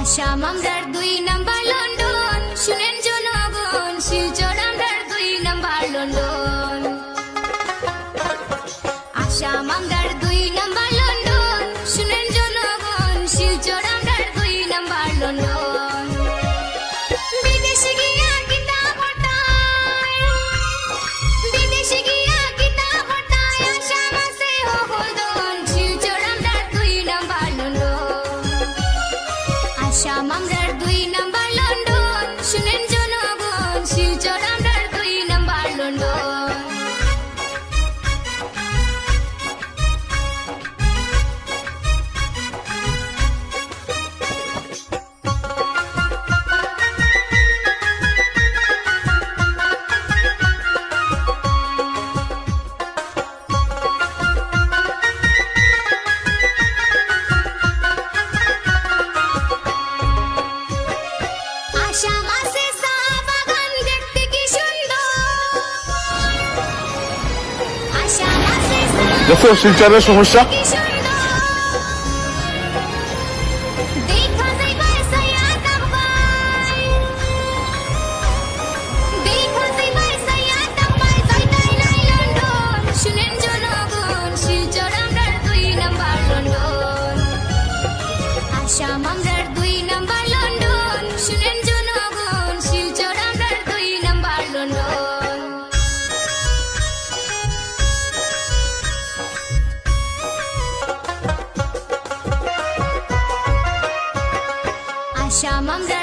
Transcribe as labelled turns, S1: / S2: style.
S1: আসাম আমরার ২ number London, শুনেন জনগণ, শিলচর আমরার ২ নাম্বার লন্ডন। আসাম আমরার ২ নাম্বার লন্ডন, শুনেন জনগণ, শিলচর আমরার ২ নাম্বার লন্ডন। বিদেশে গিয়া কিতাব পড়তায়, বিদেশে গিয়া কিতাব পড়তায়, আসাম আছে হহদন, শিলচর আমরার ২ নাম্বার লন্ডন। আসাম আমরার ২ নাম্বার লন্ডন, শুনেন জনগণ, শিলচর আমরার ২ নাম্বার লন্ডন। আসাম আছে চা বাগান, দেখতে কি সুন্দর। আসাম আছে চা
S2: দেখো শিলচরের সমস্যা।
S1: কি সুন্দর। দেখা যাইবা সায়া তাকবাই, দেখা যাইবা সায়া তাকবাই, যাইতাই নাই লন্ডন, শুনেন জনগণ, শিলচর আমরার ২ নাম্বার লন্ডন। আসাম আমরার ২ নাম্বার লন্ডন, শুনেন জনগণ, শিলচর আমরার ২ নাম্বার লন্ডন। আসাম আমরা